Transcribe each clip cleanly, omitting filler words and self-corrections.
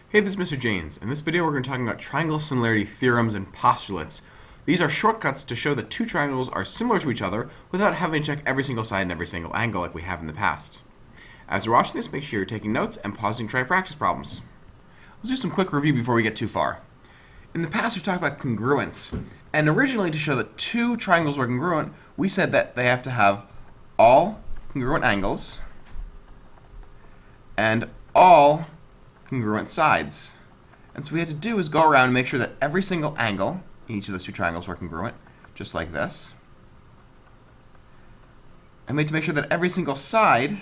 Hey, this is Mr. Janes. In this video we're going to be talking about triangle similarity theorems and postulates. These are shortcuts to show that two triangles are similar to each other without having to check every single side and every single angle like we have in the past. As you're watching this, make sure you're taking notes and pausing to try practice problems. Let's do some quick review before we get too far. In the past we've talked about congruence, and originally to show that two triangles were congruent, we said that they have to have all congruent angles and all congruent sides. And so what we had to do is go around and make sure that every single angle in each of those two triangles were congruent, just like this. And we had to make sure that every single side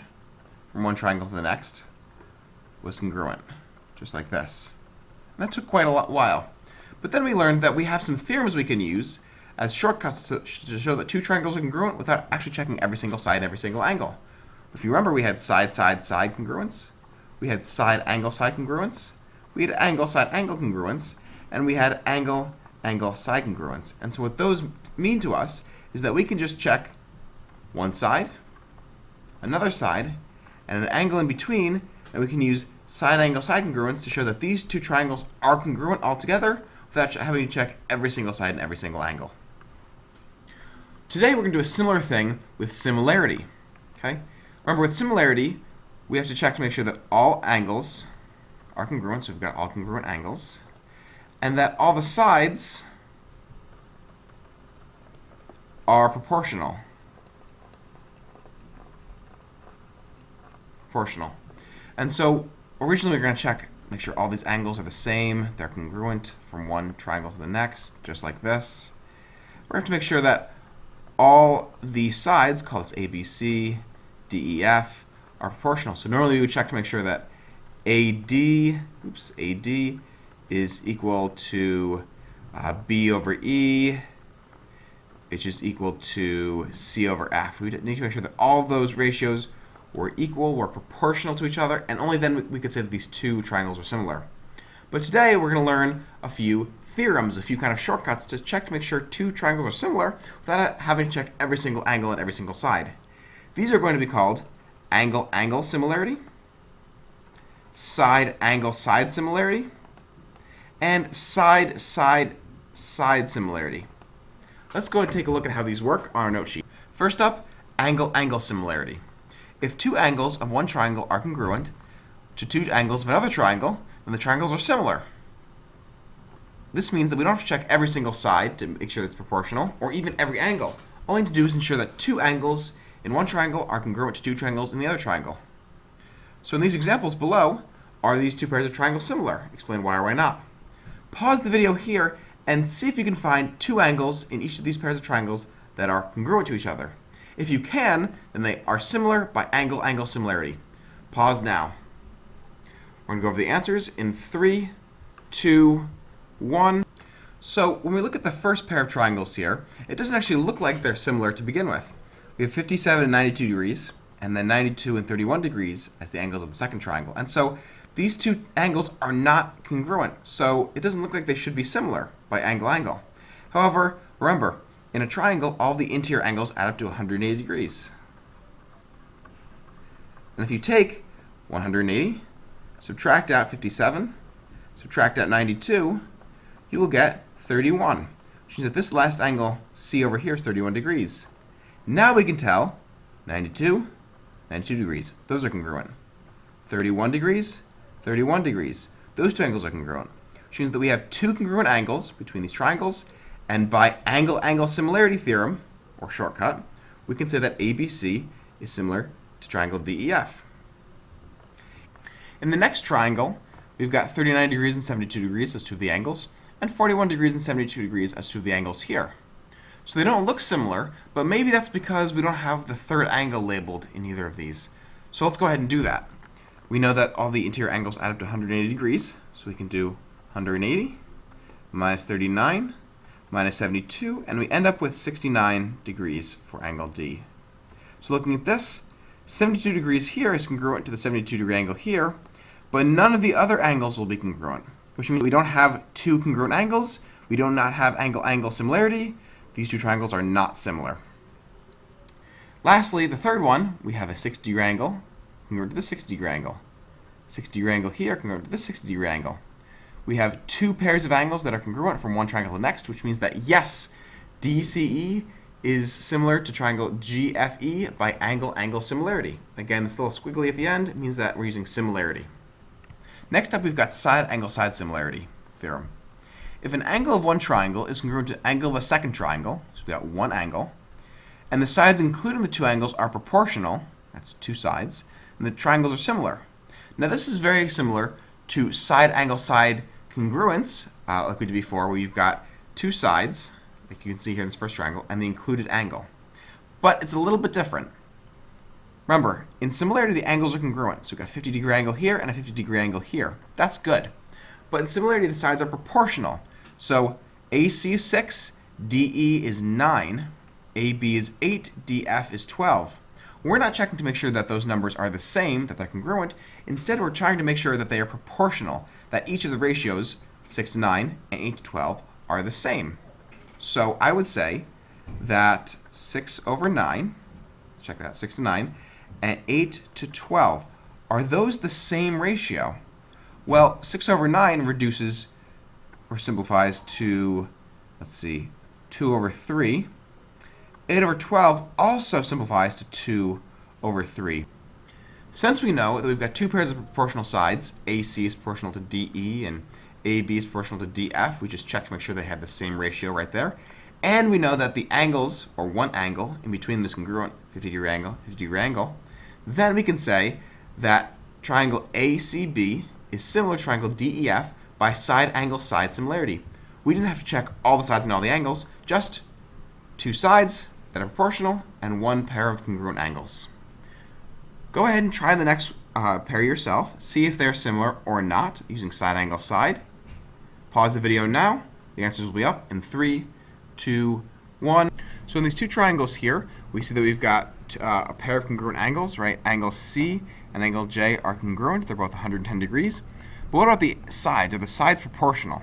from one triangle to the next was congruent, just like this. And that took quite a while. But then we learned that we have some theorems we can use as shortcuts to show that two triangles are congruent without actually checking every single side and every single angle. If you remember, we had side, side, side congruence. We had side, angle, side congruence. We had angle, side, angle congruence. And we had angle, angle, side congruence. And so what those mean to us is that we can just check one side, another side, and an angle in between, and we can use side, angle, side congruence to show that these two triangles are congruent altogether without having to check every single side and every single angle. Today we're going to do a similar thing with similarity. Okay? Remember, with similarity, we have to check to make sure that all angles are congruent, so we've got all congruent angles, and that all the sides are proportional. And so originally we we're going to check, make sure all these angles are the same, they're congruent from one triangle to the next, just like this. We have to make sure that all the sides, call this ABC, DEF, are proportional. So normally we would check to make sure that AD is equal to B over E, which is equal to C over F. We need to make sure that all of those ratios were equal, were proportional to each other, and only then we could say that these two triangles are similar. But today we're going to learn a few theorems, a few kind of shortcuts to check to make sure two triangles are similar without having to check every single angle and every single side. These are going to be called angle-angle similarity, side-angle-side similarity, and side-side-side similarity. Let's go ahead and take a look at how these work on our note sheet. First up, angle-angle similarity. If two angles of one triangle are congruent to two angles of another triangle, then the triangles are similar. This means that we don't have to check every single side to make sure it's proportional, or even every angle. All we need to do is ensure that two angles in one triangle are congruent to two triangles in the other triangle. So in these examples below, are these two pairs of triangles similar? Explain why or why not. Pause the video here and see if you can find two angles in each of these pairs of triangles that are congruent to each other. If you can, then they are similar by angle-angle similarity. Pause now. We're going to go over the answers in 3, 2, 1. So when we look at the first pair of triangles here, it doesn't actually look like they're similar to begin with. We have 57 and 92 degrees, and then 92 and 31 degrees as the angles of the second triangle. And so these two angles are not congruent, so it doesn't look like they should be similar by angle-angle. However, remember, in a triangle, all the interior angles add up to 180 degrees. And if you take 180, subtract out 57, subtract out 92, you will get 31, which means that this last angle, C over here, is 31 degrees. Now we can tell 92 degrees. Those are congruent. 31 degrees, 31 degrees. Those two angles are congruent, which means that we have two congruent angles between these triangles, and by angle-angle similarity theorem, or shortcut, we can say that ABC is similar to triangle DEF. In the next triangle, we've got 39 degrees and 72 degrees as two of the angles, and 41 degrees and 72 degrees as two of the angles here. So they don't look similar, but maybe that's because we don't have the third angle labeled in either of these. So let's go ahead and do that. We know that all the interior angles add up to 180 degrees, so we can do 180 minus 39 minus 72, and we end up with 69 degrees for angle D. So looking at this, 72 degrees here is congruent to the 72 degree angle here, but none of the other angles will be congruent, which means we don't have two congruent angles, we do not have angle-angle similarity. These two triangles are not similar. Lastly, the third one, we have a 60 degree angle congruent to the 60 degree angle. 60-degree angle here congruent to this 60-degree angle. We have two pairs of angles that are congruent from one triangle to the next, which means that yes, DCE is similar to triangle GFE by angle-angle similarity. Again, this little squiggly at the end means that we're using similarity. Next up, we've got side-angle-side similarity theorem. If an angle of one triangle is congruent to angle of a second triangle, so we've got one angle, and the sides including the two angles are proportional, that's two sides, and the triangles are similar. Now this is very similar to side-angle-side congruence, like we did before, where you've got two sides, like you can see here in this first triangle, and the included angle. But it's a little bit different. Remember, in similarity, the angles are congruent. So we've got a 50-degree angle here and a 50-degree angle here. That's good. But in similarity, the sides are proportional. So AC is 6, DE is 9, AB is 8, DF is 12. We're not checking to make sure that those numbers are the same, that they're congruent. Instead, we're trying to make sure that they are proportional, that each of the ratios, 6 to 9 and 8 to 12, are the same. So I would say that 6 over 9, let's check that, 6 to 9, and 8 to 12, are those the same ratio? Well, 6 over 9 reduces or simplifies to, let's see, 2 over 3. 8 over 12 also simplifies to 2 over 3. Since we know that we've got two pairs of proportional sides, AC is proportional to DE and AB is proportional to DF, we just checked to make sure they had the same ratio right there. And we know that the angles, or one angle, in between them is congruent, 50-degree angle, 50-degree angle. Then we can say that triangle ACB is similar to triangle DEF by side-angle-side similarity. We didn't have to check all the sides and all the angles, just two sides that are proportional and one pair of congruent angles. Go ahead and try the next pair yourself. See if they're similar or not using side-angle-side. Pause the video now. The answers will be up in 3, 2, 1. So in these two triangles here, we see that we've got a pair of congruent angles, right? Angle C and angle J are congruent. They're both 110 degrees. But what about the sides? Are the sides proportional?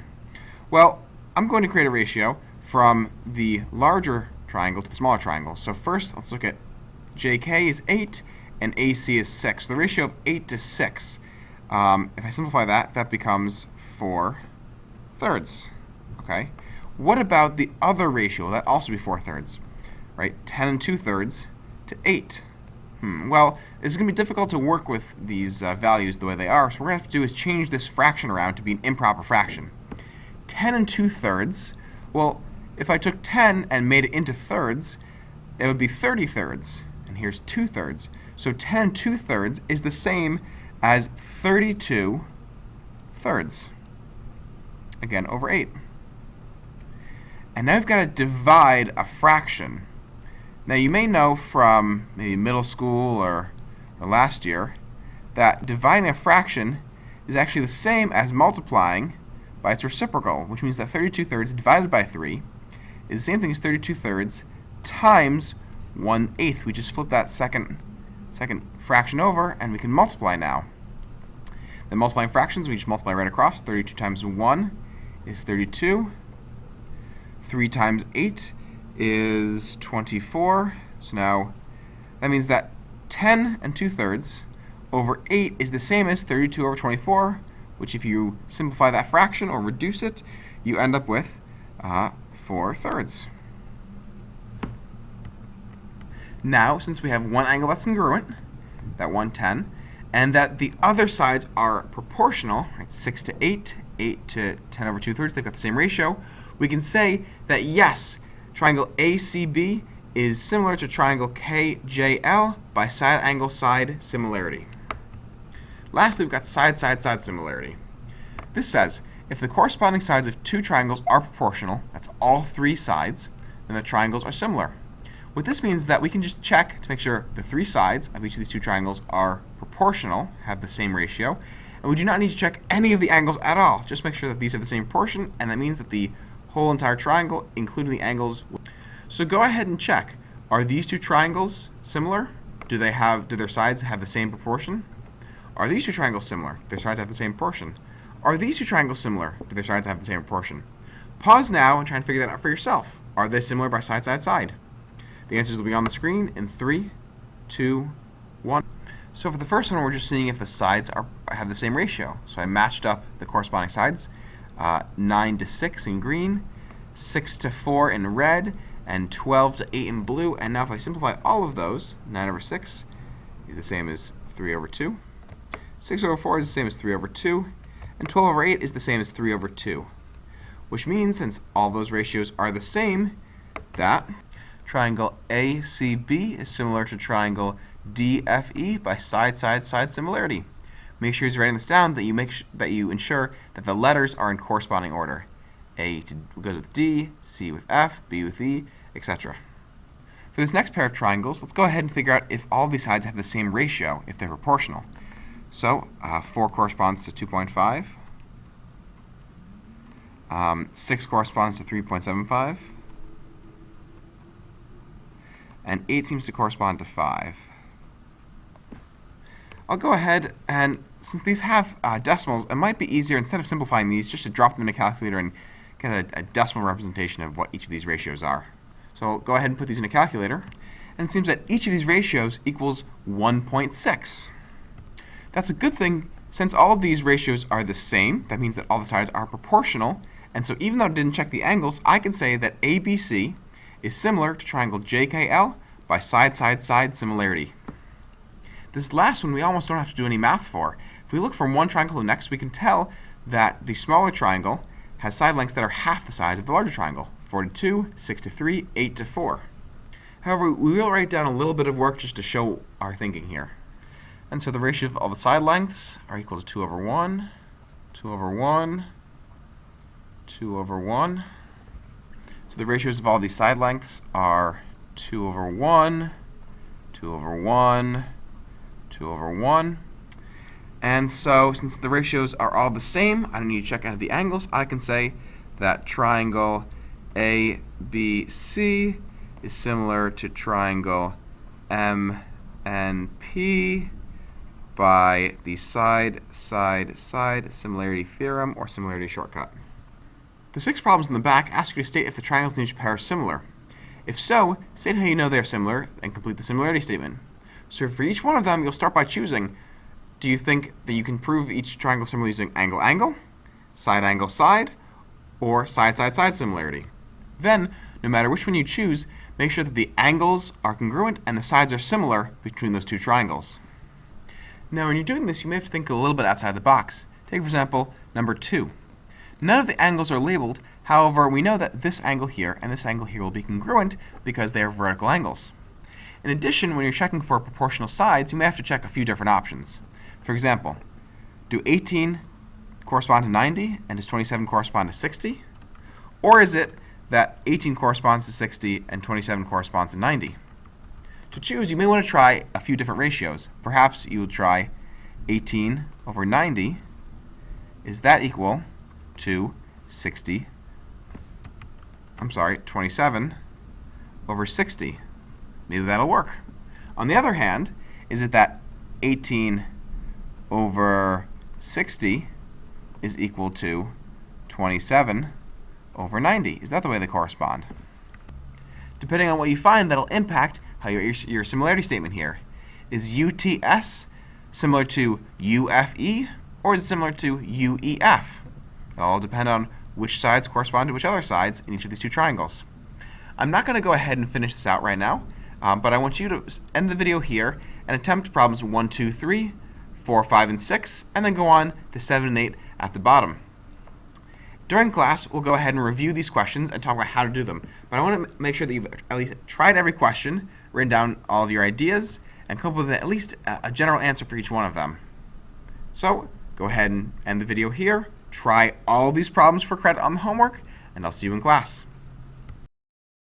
Well, I'm going to create a ratio from the larger triangle to the smaller triangle. So first, let's look at JK is 8 and AC is 6. So the ratio of 8 to 6. If I simplify that, that becomes 4 thirds. Okay. What about the other ratio? Will that also be 4 thirds? Right? 10 and 2 thirds to 8. Well, it's going to be difficult to work with these values the way they are, so what we're going to have to do is change this fraction around to be an improper fraction. 10 and 2 thirds, well, if I took 10 and made it into thirds, it would be 30 thirds, and here's 2 thirds. So 10 and 2 thirds is the same as 32 thirds, again, over 8. And now I've got to divide a fraction. Now you may know from maybe middle school or last year that dividing a fraction is actually the same as multiplying by its reciprocal, which means that 32 thirds divided by 3 is the same thing as 32 thirds times 1/8. We just flip that second fraction over and we can multiply now. Then multiplying fractions, we just multiply right across. 32 times 1 is 32. 3 times 8 is 24. So now that means that 10 and 2 thirds over 8 is the same as 32 over 24, which if you simplify that fraction or reduce it, you end up with 4 thirds. Now, since we have one angle that's congruent, that 110, and that the other sides are proportional, right, 6 to 8, 8 to 10 over 2 thirds, they've got the same ratio, we can say that yes, triangle ACB is similar to triangle KJL by side-angle-side similarity. Lastly, we've got side-side-side similarity. This says, if the corresponding sides of two triangles are proportional, that's all three sides, then the triangles are similar. What this means is that we can just check to make sure the three sides of each of these two triangles are proportional, have the same ratio, and we do not need to check any of the angles at all. Just make sure that these have the same proportion, and that means that the whole entire triangle, including the angles. So go ahead and check. Are these two triangles similar? Do their sides have the same proportion? Are these two triangles similar? Do their sides have the same proportion? Are these two triangles similar? Do their sides have the same proportion? Pause now and try and figure that out for yourself. Are they similar by side, side, side? The answers will be on the screen in 3, 2, 1. So for the first one, we're just seeing if the sides have the same ratio. So I matched up the corresponding sides, 9 to 6 in green, 6 to 4 in red, and 12 to 8 in blue. And now if I simplify all of those, 9 over 6 is the same as 3 over 2. 6 over 4 is the same as 3 over 2. And 12 over 8 is the same as 3 over 2. Which means, since all those ratios are the same, that triangle ACB is similar to triangle DFE by side-side-side similarity. Make sure you're writing this down, that you ensure that the letters are in corresponding order. A goes with D, C with F, B with E, etc. For this next pair of triangles, let's go ahead and figure out if all these sides have the same ratio, if they're proportional. So 4 corresponds to 2.5. 6 corresponds to 3.75. And 8 seems to correspond to 5. I'll go ahead and, since these have decimals, it might be easier, instead of simplifying these, just to drop them in a calculator and get a decimal representation of what each of these ratios are. So I'll go ahead and put these in a calculator, and it seems that each of these ratios equals 1.6. That's a good thing, since all of these ratios are the same. That means that all the sides are proportional, and so even though I didn't check the angles, I can say that ABC is similar to triangle JKL by side-side-side similarity. This last one we almost don't have to do any math for. If we look from one triangle to the next, we can tell that the smaller triangle has side lengths that are half the size of the larger triangle, 4 to 2, 6 to 3, 8 to 4. However, we will write down a little bit of work just to show our thinking here. And so the ratio of all the side lengths are equal to 2 over 1, 2 over 1, 2 over 1. So the ratios of all these side lengths are 2 over 1, 2 over 1, 2 over 1. And so since the ratios are all the same, I don't need to check out the angles. I can say that triangle ABC is similar to triangle MNP by the side-side-side similarity theorem, or similarity shortcut. The 6 problems in the back ask you to state if the triangles in each pair are similar. If so, state how you know they're similar and complete the similarity statement. So for each one of them, you'll start by choosing, do you think that you can prove each triangle similar using angle-angle, side-angle-side, or side-side-side similarity? Then, no matter which one you choose, make sure that the angles are congruent and the sides are similar between those two triangles. Now when you're doing this, you may have to think a little bit outside the box. Take, for example, number 2. None of the angles are labeled, however, we know that this angle here and this angle here will be congruent because they are vertical angles. In addition, when you're checking for proportional sides, you may have to check a few different options. For example, do 18 correspond to 90 and does 27 correspond to 60? Or is it that 18 corresponds to 60 and 27 corresponds to 90? To choose, you may want to try a few different ratios. Perhaps you will try 18 over 90. Is that equal to 27 over 60? Maybe that'll work. On the other hand, is it that 18 over 60 is equal to 27 over 90? Is that the way they correspond? Depending on what you find, that'll impact how your similarity statement here. Is UTS similar to UFE, or is it similar to UEF? It'll all depend on which sides correspond to which other sides in each of these two triangles. I'm not going to go ahead and finish this out right now, but I want you to end the video here and attempt problems 1, 2, 3, 4, 5, and 6, and then go on to 7 and 8 at the bottom. During class, we'll go ahead and review these questions and talk about how to do them. But I want to make sure that you've at least tried every question, written down all of your ideas, and come up with at least a general answer for each one of them. So go ahead and end the video here. Try all these problems for credit on the homework, and I'll see you in class.